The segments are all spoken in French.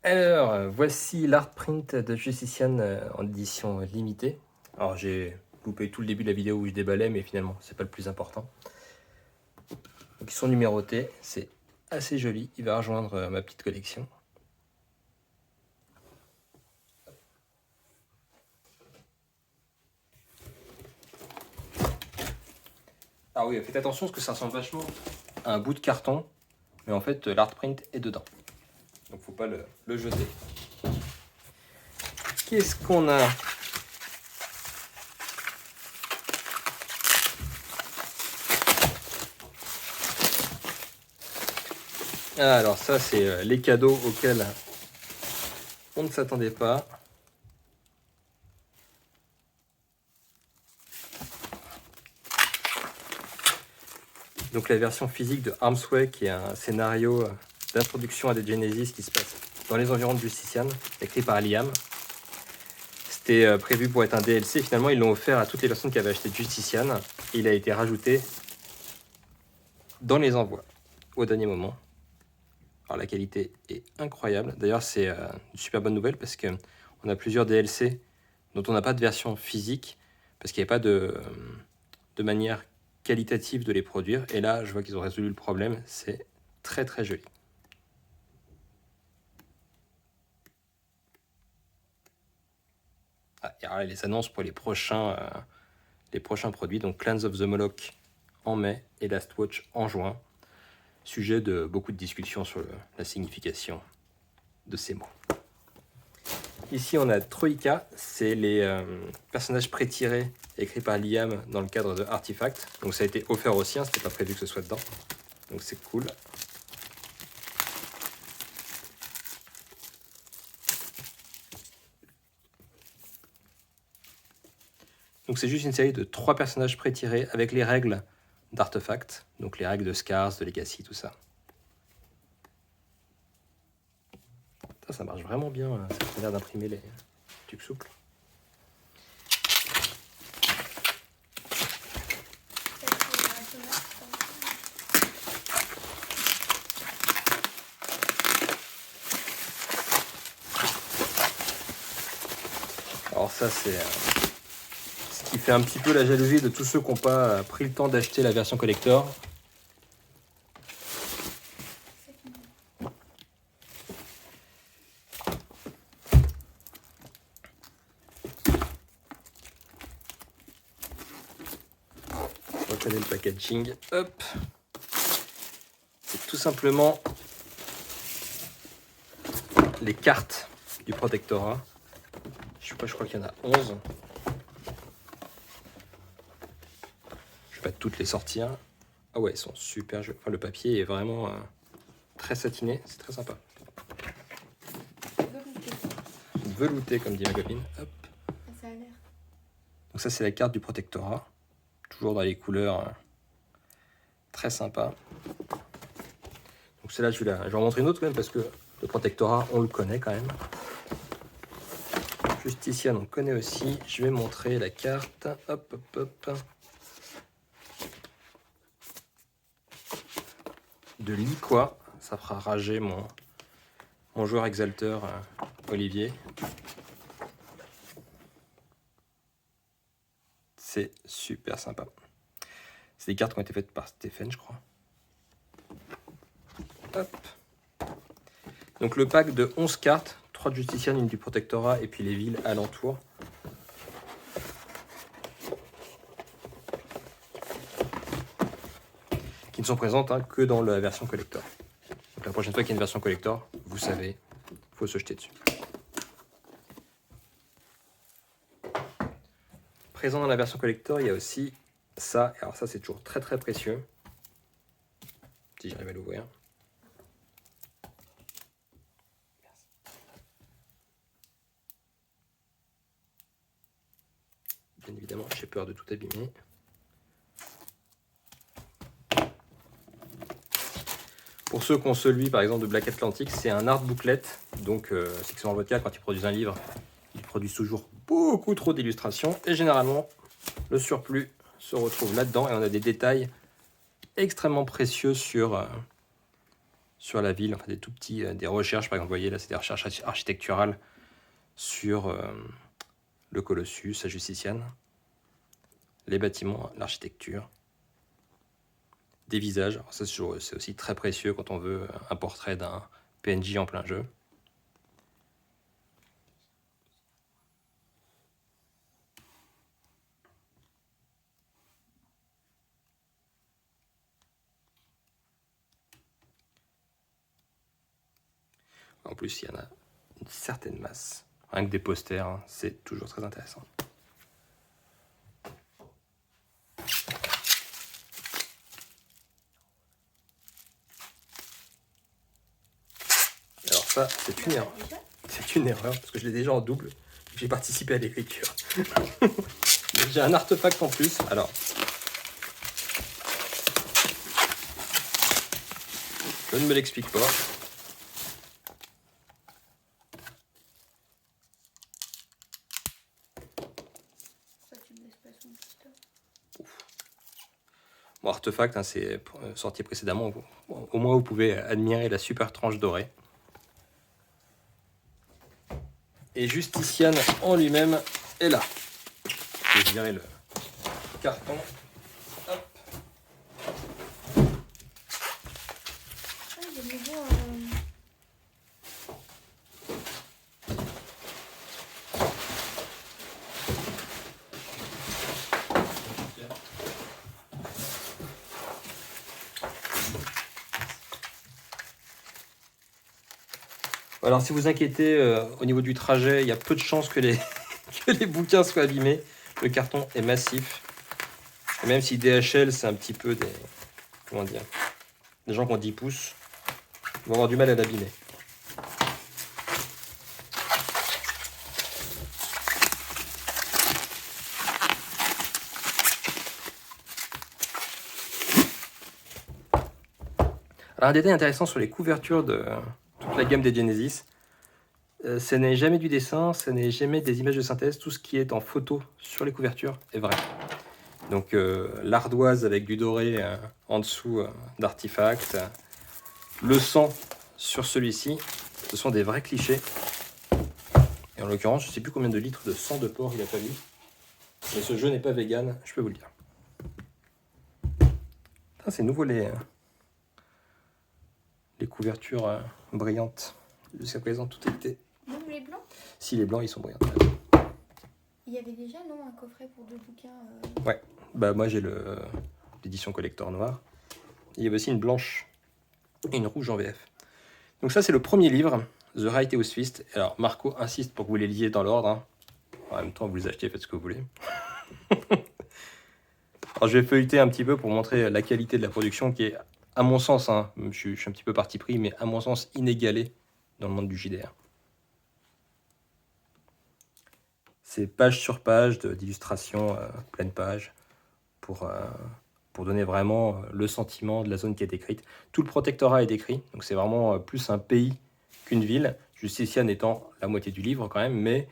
Alors, voici l'art print de Justician en édition limitée. Alors, j'ai loupé tout le début de la vidéo où je déballais, mais finalement, c'est pas le plus important. Donc, ils sont numérotés, c'est assez joli. Il va rejoindre ma petite collection. Ah oui, faites attention parce que ça ressemble vachement à un bout de carton, mais en fait, l'art print est dedans. Donc, faut pas le jeter. Qu'est-ce qu'on a? Ah, alors ça, c'est les cadeaux auxquels on ne s'attendait pas. Donc la version physique de Harm's Way, qui est un scénario d'introduction à des Genesis qui se passe dans les environs de Justician, écrit par Liam. C'était prévu pour être un DLC, finalement ils l'ont offert à toutes les personnes qui avaient acheté Justician, et il a été rajouté dans les envois, au dernier moment. Alors la qualité est incroyable, d'ailleurs c'est une super bonne nouvelle parce qu'on a plusieurs DLC dont on n'a pas de version physique, parce qu'il n'y avait pas de manière qualitative de les produire, et là je vois qu'ils ont résolu le problème, c'est très très joli. Ah, et alors, les annonces pour les prochains produits, donc Clans of the Moloch en mai et Last Watch en juin. Sujet de beaucoup de discussions sur la signification de ces mots. Ici, on a Troika, c'est les personnages pré-tirés écrits par Liam dans le cadre de Artifact. Donc ça a été offert aussi, hein, c'était pas prévu que ce soit dedans. Donc c'est cool. Donc c'est juste une série de 3 personnages pré-tirés avec les règles d'Artefact, donc les règles de Scars, de Legacy, tout ça. Ça marche vraiment bien, ça a l'air d'imprimer les tubes souples. Alors ça c'est ce qui fait un petit peu la jalousie de tous ceux qui n'ont pas pris le temps d'acheter la version collector. On reconnaît le packaging. Hop. C'est tout simplement les cartes du protectorat. Je crois qu'il y en a 11. Je vais pas toutes les sortir. Ah ouais, ils sont super jolis. Enfin, le papier est vraiment très satiné, c'est très sympa. Velouté, comme dit ma copine. Hop. Ça a l'air. Donc ça, c'est la carte du protectorat. Toujours dans les couleurs très sympa. Donc celle-là, je vais en montrer une autre quand même parce que le protectorat, on le connaît quand même. Justician, on connaît aussi. Je vais montrer la carte. Hop, hop, hop. De Liqua. Ça fera rager mon joueur exalteur Olivier. C'est super sympa. C'est des cartes qui ont été faites par Stéphane, je crois. Hop. Donc le pack de 11 cartes, 3 de Justician, une du Protectorat et puis les villes alentours. Qui ne sont présentes que dans la version collector. Donc la prochaine fois qu'il y a une version collector, vous savez, il faut se jeter dessus. Présent dans la version collector, il y a aussi ça. Alors ça, c'est toujours très très précieux. Si j'arrive à l'ouvrir. Bien évidemment, j'ai peur de tout abîmer. Pour ceux qui ont celui, par exemple, de Black Atlantic, c'est un art booklet. Donc, c'est que dans votre cas, quand ils produisent un livre, ils produisent toujours beaucoup trop d'illustrations. Et généralement, le surplus se retrouve là-dedans. Et on a des détails extrêmement précieux sur sur la ville, enfin des tout petits, des recherches, par exemple, vous voyez là, c'est des recherches architecturales sur le Colossus à Justitiane, les bâtiments, l'architecture, des visages. Alors ça, c'est aussi très précieux quand on veut un portrait d'un PNJ en plein jeu. En plus, il y en a une certaine masse. Rien que des posters, hein, c'est toujours très intéressant. Alors ça, c'est une erreur. C'est une erreur, parce que je l'ai déjà en double. J'ai participé à l'écriture. J'ai un artefact en plus. Alors, je ne me l'explique pas. Bon, artefact, hein, c'est sorti précédemment. Au moins, vous pouvez admirer la super tranche dorée. Et Justitiane en lui-même est là. Je vais virer le carton. Hop. Alors, si vous inquiétez, au niveau du trajet, il y a peu de chances que les, que les bouquins soient abîmés. Le carton est massif. Et même si DHL, c'est un petit peu des... Comment dire? Des gens qui ont 10 pouces, ils vont avoir du mal à l'abîmer. Alors, un détail intéressant sur les couvertures de toute la gamme des Genesis, ce n'est jamais du dessin, ce n'est jamais des images de synthèse. Tout ce qui est en photo sur les couvertures est vrai. Donc l'ardoise avec du doré en dessous d'artefacts, le sang sur celui-ci, ce sont des vrais clichés. Et en l'occurrence, je ne sais plus combien de litres de sang de porc il a fallu. Mais ce jeu n'est pas vegan, je peux vous le dire. C'est nouveau les couvertures brillantes. Jusqu'à présent, tout était... Même les blancs? Si, les blancs, ils sont brillants. Il y avait déjà, non, un coffret pour 2 bouquins Ouais, bah moi j'ai l'édition collector noire. Il y avait aussi une blanche et une rouge en VF. Donc ça, c'est le premier livre, The Righteous Fist. Alors, Marco insiste pour que vous les lisiez dans l'ordre. Hein. En même temps, vous les achetez, faites ce que vous voulez. Alors, je vais feuilleter un petit peu pour montrer la qualité de la production qui est, à mon sens, hein, je suis un petit peu parti pris, mais à mon sens, inégalée dans le monde du JDR. C'est page sur page d'illustrations, pleine page, pour donner vraiment le sentiment de la zone qui est décrite. Tout le protectorat est décrit, donc c'est vraiment plus un pays qu'une ville, Justitiane étant la moitié du livre quand même, mais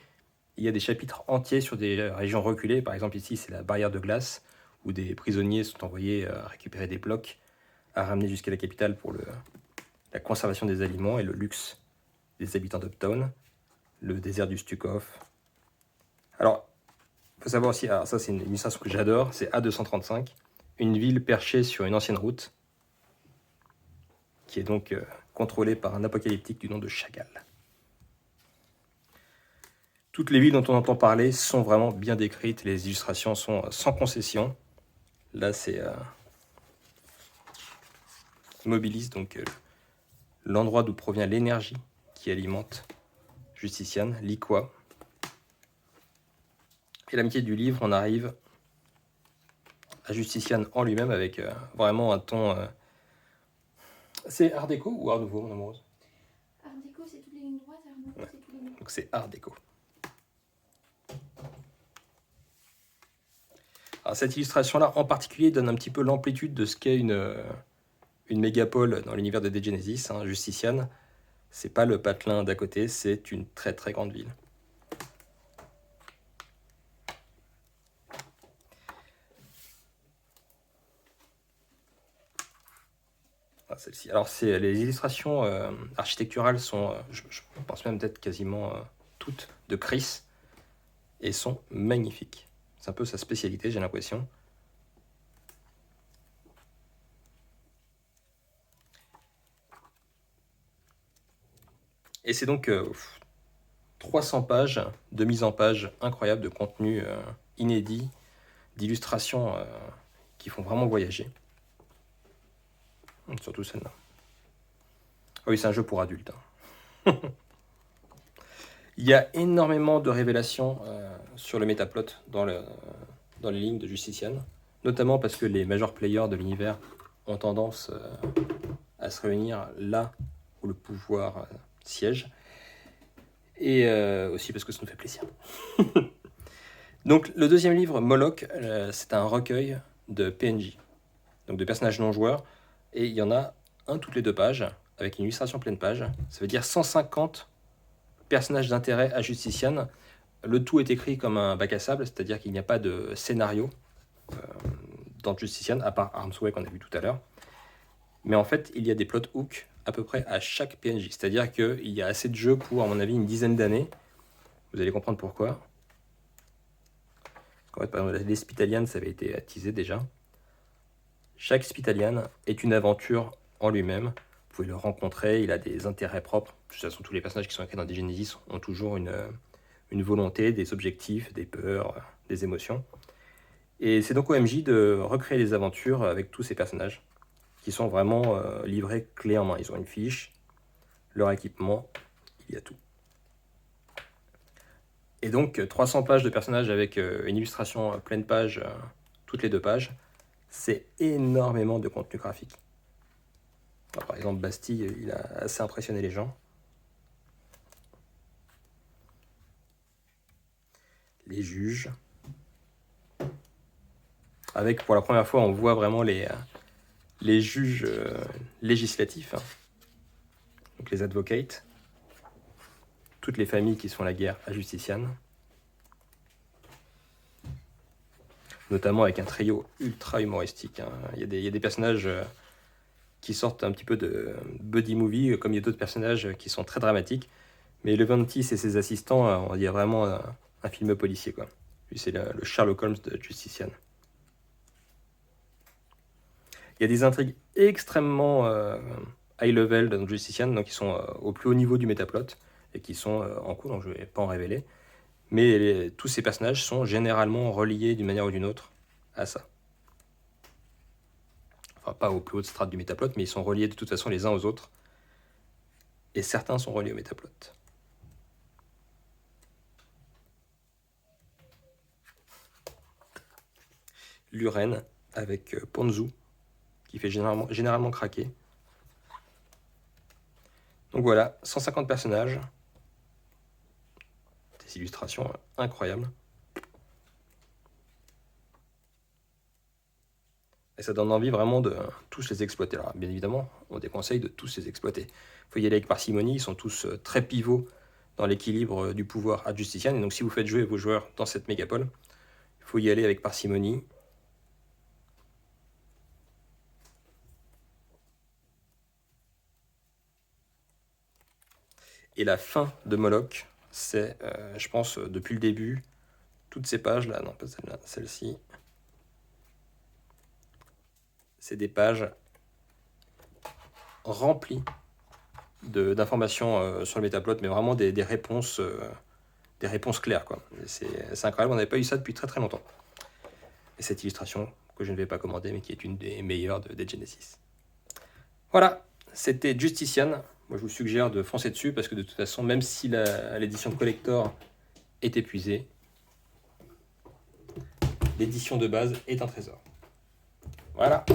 il y a des chapitres entiers sur des régions reculées. Par exemple ici c'est la barrière de glace, où des prisonniers sont envoyés récupérer des blocs à ramener jusqu'à la capitale pour la conservation des aliments et le luxe des habitants d'Uptown, le désert du Stukov. Alors, il faut savoir aussi, alors ça c'est une illustration que j'adore, c'est A235, une ville perchée sur une ancienne route, qui est donc contrôlée par un apocalyptique du nom de Chagall. Toutes les villes dont on entend parler sont vraiment bien décrites, les illustrations sont sans concession. Là c'est Mobilis, donc l'endroit d'où provient l'énergie qui alimente Justitiane, Liqua. Et l'amitié du livre, on arrive à Justitiane en lui-même avec vraiment un ton... C'est Art déco ou Art nouveau, mon amoureuse? Art déco, c'est toutes les lignes droites, Art nouveau, ouais. C'est tous les lignes. Donc c'est Art déco. Alors cette illustration-là, en particulier, donne un petit peu l'amplitude de ce qu'est une mégapole dans l'univers de Genesis, hein, Justitiane. C'est pas le patelin d'à côté, c'est une très très grande ville. celle-ci. Alors, les illustrations architecturales sont, je pense même peut-être quasiment toutes de Chris, et sont magnifiques. C'est un peu sa spécialité, j'ai l'impression. Et c'est donc 300 pages de mise en page incroyable, de contenu inédit, d'illustrations qui font vraiment voyager. Surtout celle-là. Ah oui, c'est un jeu pour adultes. Hein. Il y a énormément de révélations sur le métaplot dans les lignes de Justician, notamment parce que les major players de l'univers ont tendance à se réunir là où le pouvoir siège, et aussi parce que ça nous fait plaisir. Donc le deuxième livre, Moloch, c'est un recueil de PNJ, donc de personnages non joueurs, et il y en a un toutes les 2 pages, avec une illustration pleine page. Ça veut dire 150 personnages d'intérêt à Justician. Le tout est écrit comme un bac à sable, c'est-à-dire qu'il n'y a pas de scénario dans Justician, à part Armsway qu'on a vu tout à l'heure. Mais en fait, il y a des plot hooks à peu près à chaque PNJ. C'est-à-dire qu'il y a assez de jeux pour, à mon avis, une dizaine d'années. Vous allez comprendre pourquoi. En fait, par exemple, les Spitalians, ça avait été teasé déjà. Chaque Spitalian est une aventure en lui-même. Vous pouvez le rencontrer, il a des intérêts propres. De toute façon, tous les personnages qui sont écrits dans des Genesis ont toujours une volonté, des objectifs, des peurs, des émotions. Et c'est donc au MJ de recréer les aventures avec tous ces personnages qui sont vraiment livrés clé en main. Ils ont une fiche, leur équipement, il y a tout. Et donc 300 pages de personnages avec une illustration pleine page toutes les 2 pages, c'est énormément de contenu graphique. Alors, par exemple, Bastille, il a assez impressionné les gens. Les juges. Avec, pour la première fois, on voit vraiment les juges législatifs, hein. Donc les advocates. Toutes les familles qui se font la guerre à Justician. Notamment avec un trio ultra humoristique. Hein. Il y a des personnages qui sortent un petit peu de buddy movie, comme il y a d'autres personnages qui sont très dramatiques. Mais Leventis et ses assistants, on dirait vraiment un film policier, quoi. Lui, c'est le Sherlock Holmes de Justician. Il y a des intrigues extrêmement high level dans Justician, donc qui sont au plus haut niveau du métaplot, et qui sont en cours, donc je ne vais pas en révéler. Mais tous ces personnages sont généralement reliés d'une manière ou d'une autre à ça. Enfin, pas aux plus hautes strates du métaplot, mais ils sont reliés de toute façon les uns aux autres. Et certains sont reliés au métaplot. Luren avec Ponzu, qui fait généralement craquer. Donc voilà, 150 personnages. Des illustrations incroyables. Et ça donne envie vraiment de tous les exploiter. Alors, bien évidemment, on déconseille de tous les exploiter. Il faut y aller avec parcimonie, ils sont tous très pivots dans l'équilibre du pouvoir à Justician. Et donc si vous faites jouer vos joueurs dans cette mégapole, il faut y aller avec parcimonie. Et la fin de Moloch, c'est, je pense, depuis le début, toutes ces pages-là, non pas celle-là, celle-ci, c'est des pages remplies d'informations sur le métaplot, mais vraiment des réponses claires, quoi. C'est incroyable, on n'avait pas eu ça depuis très très longtemps. Et cette illustration, que je ne vais pas commander, mais qui est une des meilleures des Genesis. Voilà, c'était Justician. Moi, je vous suggère de foncer dessus, parce que de toute façon, même si l'édition collector est épuisée, l'édition de base est un trésor. Voilà.